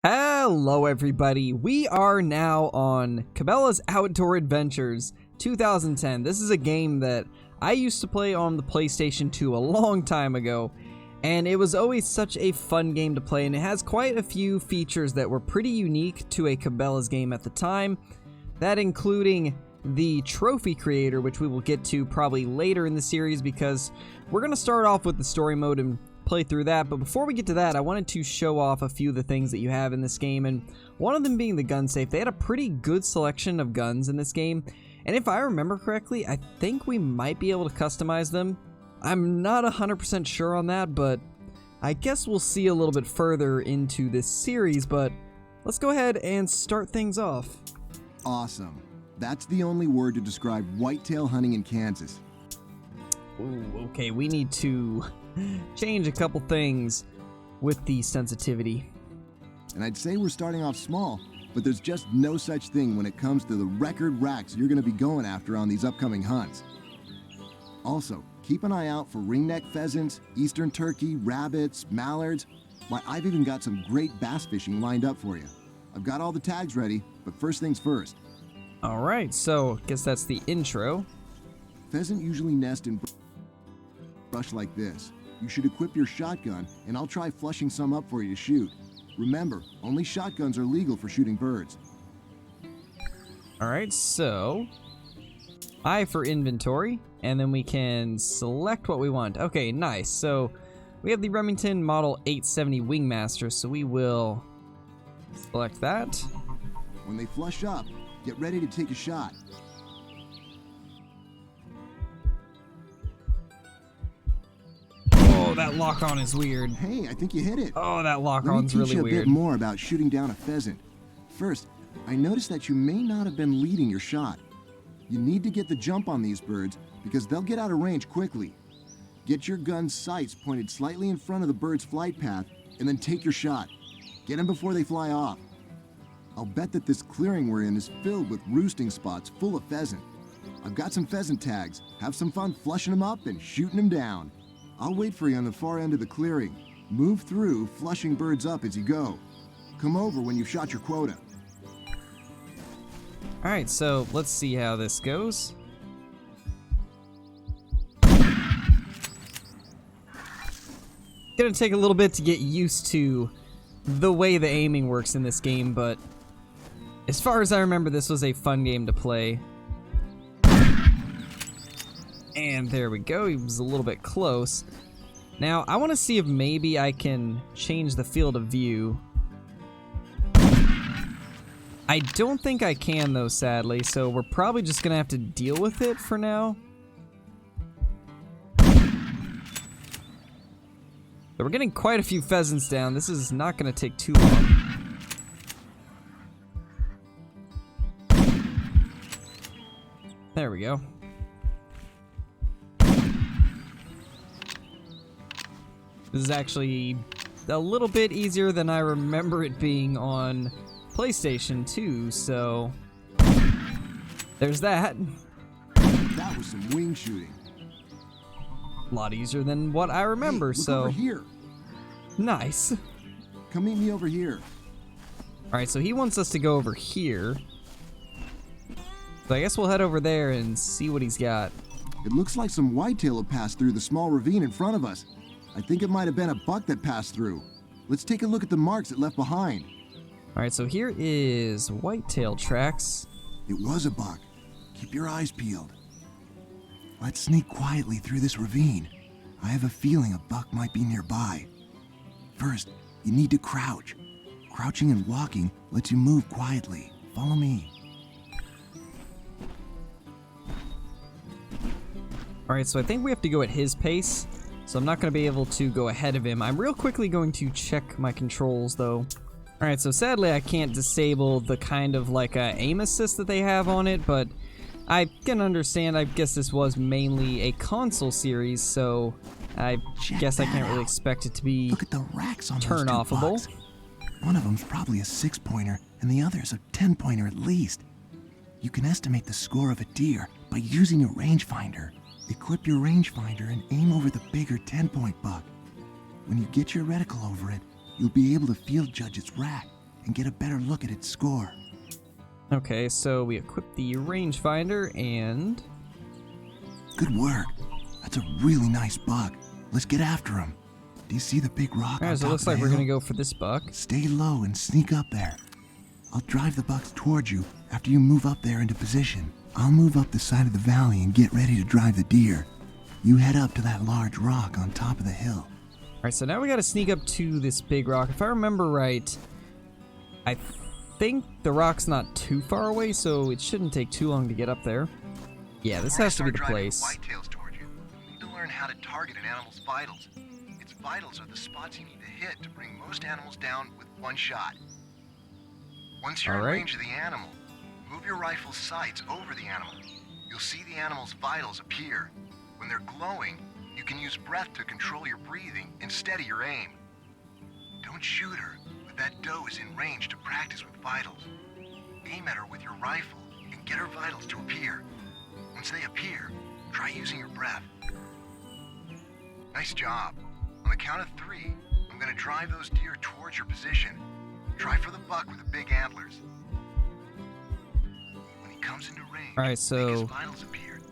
Hello everybody, we are now on Cabela's Outdoor Adventures 2010. This is a game that I used to play on the PlayStation 2 a long time ago, and it was always such a fun game to play, and it has quite a few features that were pretty unique to a Cabela's game at the time, that including the trophy creator, which we will get to probably later in the series because we're going to start off with the story mode and play through that. But before we get to that, I wanted to show off a few of the things that you have in this game, and one of them being the gun safe. They had a pretty good selection of guns in this game, and if I remember correctly, I think we might be able to customize them. I'm not 100% sure on that, but I guess we'll see a little bit further into this series. But let's go ahead and start things off. Awesome. That's the only word to describe whitetail hunting in Kansas. Ooh, okay, we need to change a couple things with the sensitivity. And I'd say we're starting off small, but there's just no such thing when it comes to the record racks you're going to be going after on these upcoming hunts. Also, keep an eye out for ringneck pheasants, eastern turkey, rabbits, mallards. Why, I've even got some great bass fishing lined up for you. I've got all the tags ready, but first things first. Alright, so I guess that's the intro. Pheasant usually nest in brush like this. You should equip your shotgun, and I'll try flushing some up for you to shoot. Remember, only shotguns are legal for shooting birds. Alright, so I for inventory, and then we can select what we want. Okay, nice. So we have the Remington Model 870 Wingmaster, so we will select that. When they flush up, get ready to take a shot. Oh, that lock-on is weird. Hey, I think you hit it. Oh, that lock-on's really Let me teach you a weird. bit more about shooting down a pheasant. First, I noticed that you may not have been leading your shot. You need to get the jump on these birds because they'll get out of range quickly. Get your gun's sights pointed slightly in front of the bird's flight path and then take your shot. Get them before they fly off. I'll bet that this clearing we're in is filled with roosting spots full of pheasant. I've got some pheasant tags. Have some fun flushing them up and shooting them down. I'll wait for you on the far end of the clearing. Move through, flushing birds up as you go. Come over when you've shot your quota. Alright, so let's see how this goes. Gonna take a little bit to get used to the way the aiming works in this game, but as far as I remember, this was a fun game to play. And there we go, he was a little bit close. Now, I want to see if maybe I can change the field of view. I don't think I can though, sadly, so we're probably just gonna have to deal with it for now. So we're getting quite a few pheasants down. This is not gonna take too long. There we go. This is actually a little bit easier than I remember it being on PlayStation 2, so there's that. That was some wing shooting. A lot easier than what I remember, Hey, look so over here. nice. Come meet me over here. Alright, so he wants us to go over here. So I guess we'll head over there and see what he's got. It looks like some whitetail have passed through the small ravine in front of us. I think it might have been a buck that passed through. Let's take a look at the marks it left behind. Alright, so here is whitetail tracks. It was a buck. Keep your eyes peeled. Let's sneak quietly through this ravine. I have a feeling a buck might be nearby. First, you need to crouch. Crouching and walking lets you move quietly. Follow me. Alright, so I think we have to go at his pace. So I'm not going to be able to go ahead of him. I'm real quickly going to check my controls though. Alright, so sadly I can't disable the kind of like aim assist that they have on it, but I can understand. I guess this was mainly a console series, so I guess I can't really expect it to be Look at the racks on turn those two offable. bucks. One of them's probably a 6-pointer and the other's a 10-pointer at least. You can estimate the score of a deer by using your rangefinder. Equip your rangefinder and aim over the bigger 10-point buck. When you get your reticle over it, you'll be able to field judge its rack and get a better look at its score. Okay, so we equip the rangefinder and... Good work. That's a really nice buck. Let's get after him. Do you see the big rock on Alright, so top it looks of the like we're hill? gonna go for this buck. Stay low and sneak up there. I'll drive the bucks towards you after you move up there into position. I'll move up the side of the valley and get ready to drive the deer. You head up to that large rock on top of the hill. Alright, so now we gotta sneak up to this big rock. If I remember right, I think the rock's not too far away, so it shouldn't take too long to get up there. Yeah, this has to be the place. Whitetails toward you. You need to learn how to target an animal's vitals. Its vitals are the spots you need to hit to bring most animals down with one shot. Once you're in range of the animal, move your rifle's sights over the animal. You'll see the animal's vitals appear. When they're glowing, you can use breath to control your breathing and steady your aim. Don't shoot her, but that doe is in range to practice with vitals. Aim at her with your rifle and get her vitals to appear. Once they appear, try using your breath. Nice job. On the count of 3, I'm going to drive those deer towards your position. Try for the buck with the big antlers. When he comes into range, Alright, so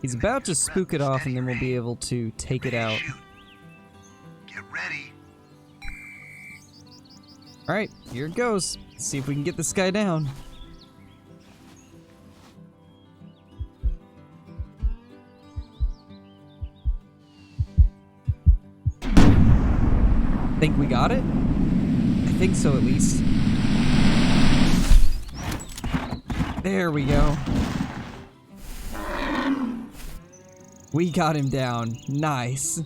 he's about to spook it off and then we'll be able to take it out. Get ready. Alright, here it goes. Let's see if we can get this guy down. Think we got it? I think so, at least. There we go. We got him down. Nice.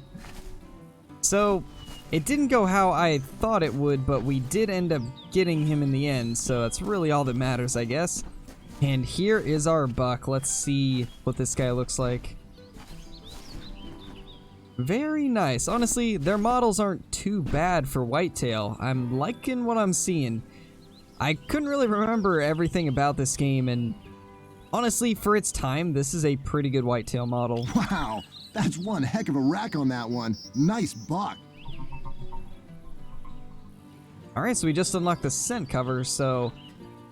So, it didn't go how I thought it would, but we did end up getting him in the end, so that's really all that matters, I guess. And here is our buck. Let's see what this guy looks like. Very nice. Honestly, their models aren't too bad for whitetail. I'm liking what I'm seeing. I couldn't really remember everything about this game, and honestly, for its time, this is a pretty good whitetail model. Wow, that's one heck of a rack on that one. Nice buck. Alright, so we just unlocked the scent cover, so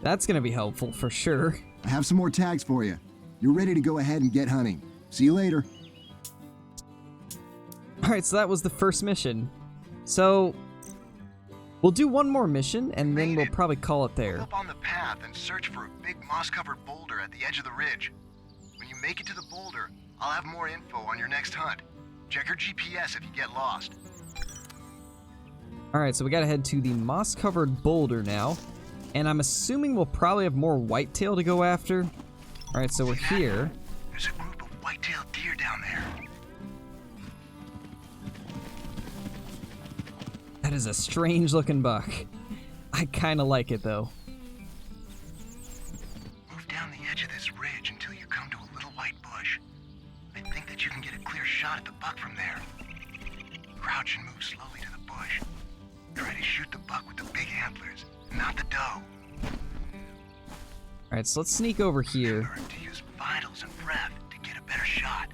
that's gonna be helpful for sure. I have some more tags for you. You're ready to go ahead and get hunting. See you later. Alright, so that was the first mission. So, we'll do one more mission, and then we'll probably call it there. Move up on the path and search for a big moss-covered boulder at the edge of the ridge. When you make it to the boulder, I'll have more info on your next hunt. Check your GPS if you get lost. Alright, so we gotta head to the moss-covered boulder now. And I'm assuming we'll probably have more whitetail to go after. Alright, so we're here. There's a group of white-tailed deer down there. That is a strange looking buck. I kinda like it though. Move down the edge of this ridge until you come to a little white bush. I think that you can get a clear shot at the buck from there. Crouch and move slowly to the bush. Try to shoot the buck with the big antlers, not the doe. Alright, so let's sneak over here. Remember to use vitals and breath to get a better shot.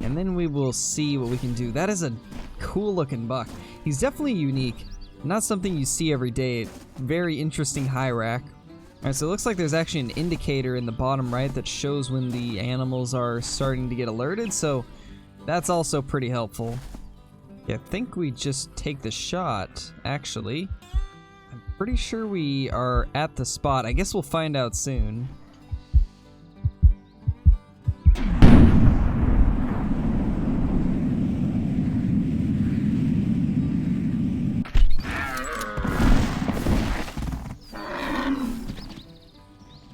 And then we will see what we can do. That is a cool looking buck. He's definitely unique. Not something you see every day. Very interesting high rack. Alright, so it looks like there's actually an indicator in the bottom right that shows when the animals are starting to get alerted, so that's also pretty helpful. Yeah, I think we just take the shot, actually. I'm pretty sure we are at the spot. I guess we'll find out soon.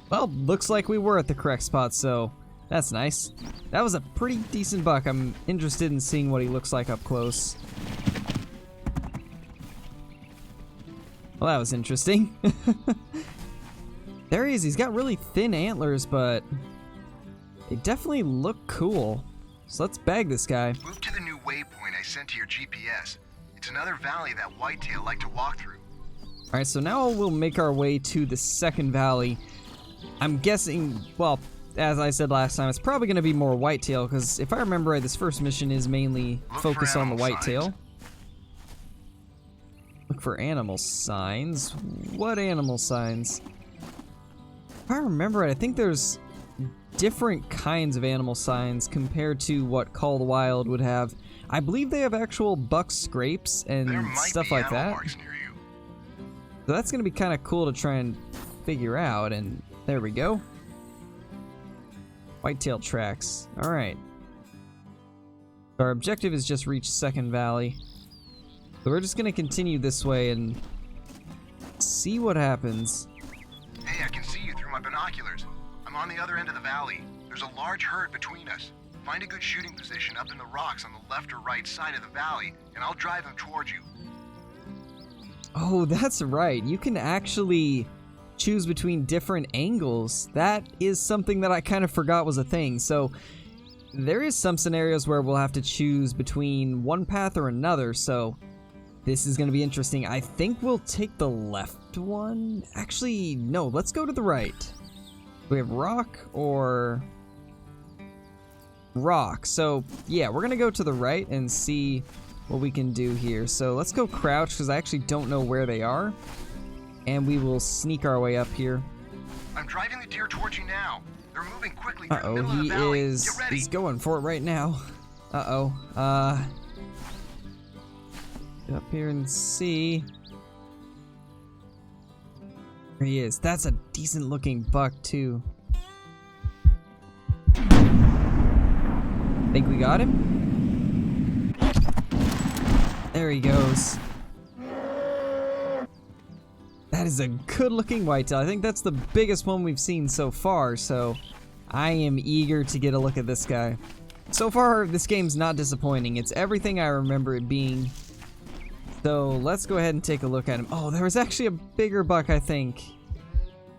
Well, looks like we were at the correct spot, so that's nice. That was a pretty decent buck. I'm interested in seeing what he looks like up close. Well, that was interesting. There he is. He's got really thin antlers, but they definitely look cool. So let's bag this guy. Move to the new waypoint I sent to your GPS. It's another valley that whitetail like to walk through. Alright, so now we'll make our way to the second valley. I'm guessing, well, as I said last time, it's probably going to be more whitetail, because if I remember right, this first mission is mainly focused on the whitetail. Look for animal signs. What animal signs? If I remember it, I think there's different kinds of animal signs compared to what Call the Wild would have. I believe they have actual buck scrapes and stuff like that. So that's going to be kind of cool to try and figure out, and there we go. Whitetail tracks. Alright. Our objective is just reach Second Valley. So we're just going to continue this way and see what happens. Hey, I can see you through my binoculars. I'm on the other end of the valley. There's a large herd between us. Find a good shooting position up in the rocks on the left or right side of the valley, and I'll drive them towards you. Oh, that's right. You can actually choose between different angles. That is something that I kind of forgot was a thing. So there is some scenarios where we'll have to choose between one path or another. So this is going to be interesting. I think we'll take the left one. Actually, no, let's go to the right. We have rock or rock. So yeah, we're going to go to the right and see what we can do here. So let's go crouch because I actually don't know where they are. And we will sneak our way up here. I'm driving the deer towards you now. They're moving quickly. Uh-oh, he's going for it right now. Uh-oh. Get up here and see. There he is. That's a decent looking buck too. Think we got him? There he goes. That is a good looking whitetail. I think that's the biggest one we've seen so far, so I am eager to get a look at this guy. So far, this game's not disappointing. It's everything I remember it being. So let's go ahead and take a look at him. Oh, there was actually a bigger buck, I think.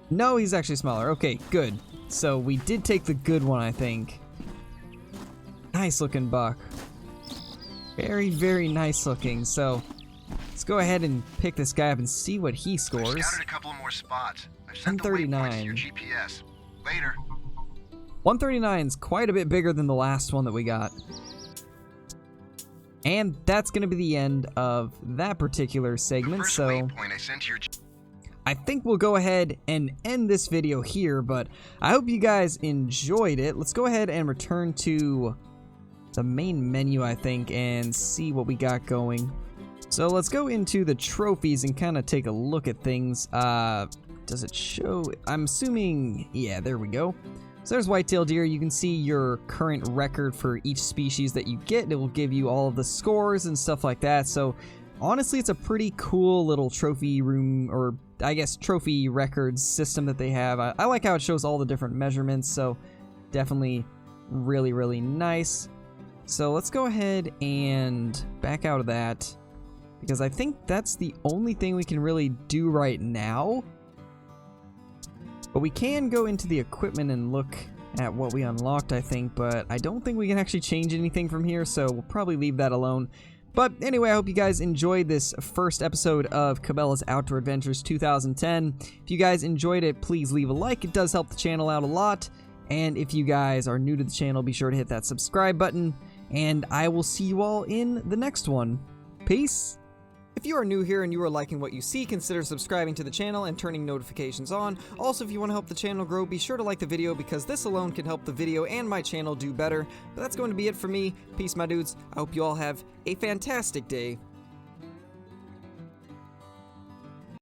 No, he's actually smaller. Okay, good. So we did take the good one, I think. Nice looking buck. Very, very nice looking. So let's go ahead and pick this guy up and see what he scores. I've scouted a couple more spots. I've sent the waypoints to your GPS. Later. 139 is quite a bit bigger than the last one that we got. And that's going to be the end of that particular segment. So I think we'll go ahead and end this video here, but I hope you guys enjoyed it. Let's go ahead and return to the main menu, I think, and see what we got going. So let's go into the trophies and kind of take a look at things. Does it show? I'm assuming, yeah, there we go. So there's whitetail deer. You can see your current record for each species that you get. It will give you all of the scores and stuff like that. So honestly, it's a pretty cool little trophy room, or I guess trophy records system that they have. I like how it shows all the different measurements, so definitely really, really nice. So let's go ahead and back out of that, because I think that's the only thing we can really do right now. But we can go into the equipment and look at what we unlocked, I think, but I don't think we can actually change anything from here, so we'll probably leave that alone. But anyway, I hope you guys enjoyed this first episode of Cabela's Outdoor Adventures 2010. If you guys enjoyed it, please leave a like. It does help the channel out a lot. And if you guys are new to the channel, be sure to hit that subscribe button. And I will see you all in the next one. Peace! If you are new here and you are liking what you see, consider subscribing to the channel and turning notifications on. Also, if you want to help the channel grow, be sure to like the video, because this alone can help the video and my channel do better. But that's going to be it for me. Peace, my dudes. I hope you all have a fantastic day.